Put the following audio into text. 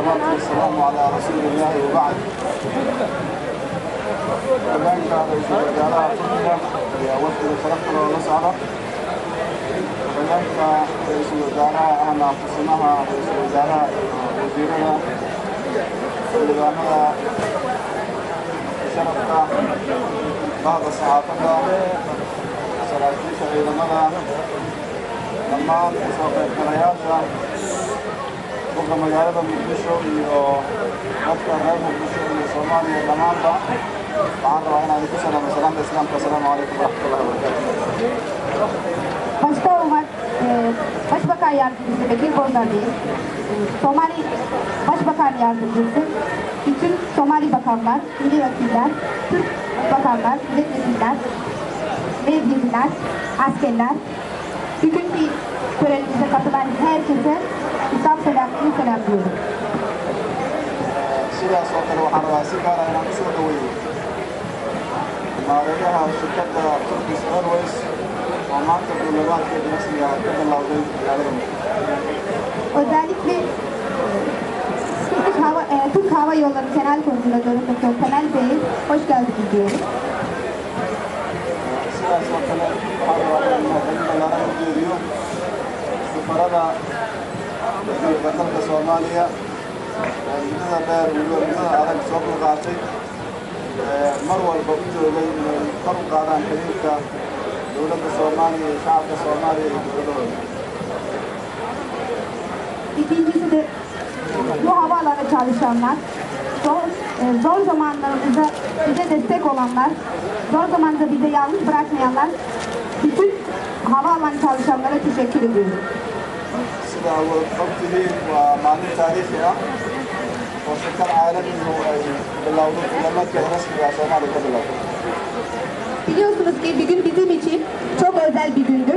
والصلاة والسلام على رسول الله وبعد. كذلك رئيس الوزراء تركيا يوفد شرفنا ونسعده. كذلك رئيس الوزراء أنا قسمها رئيس الوزراء وزيرنا ولبانها شرفتا بعض الصحافة سلاطين شعيرنا لما سوف يتنياشا وقم مجالة مقدشو وقفة غير مقدشو لصوماليا لمانبا وعن رأينا عليكم السلام والسلام الإسلام والسلام عليكم ورحمة الله وبركاته. Başbakan Yardımcısı Bekir Bozdağ Bey, Somali Başbakan Yardımcısı, bütün Somali bakanlar, milli vekiller, Türk bakanlar, milletvekiller, mevkiler, askerler, bugünkü törenimize katılan herkese İslam selamını selamlıyorum. sidaas oo kale waxaan rabaa si gaar ah inaan kusoo dhaweeyo maareeyaha shirkadda Turkish Airways oo maanta duulimaadkeeda rasmiga ah ka bilowday magaalada Muqdisho. Özellikle Türk Hava Yolları Genel Koordinatörü Dr. Temel Bey'e hoş geldiniz diyorum. sidaas oo kale waxaan rabaa in ballaaran u jeediyo safarada dalka Soomaaliya muddada dheer weliba muddada adag soo qaatay mar walba u joogay inay kor u qaadaan xiriirka dowladda Soomaaliya iyo shacabka Soomaaliya iyo dowladooda. İkincisi de bu havaalanı çalışanlar, zor zamanlarımızda bize destek olanlar, zor zamanda bize yalnız bırakmayanlar, bütün havaalanı çalışanlara teşekkür ediyorum. sida ogtihiin waa maalin taariikhi ah oo shirkad caalamigu ay bilowday duulimaadkeeda rasmiga ah Soomaaliya ka bilowday. Biliyorsunuz ki bugün bizim için çok özel bir gündü.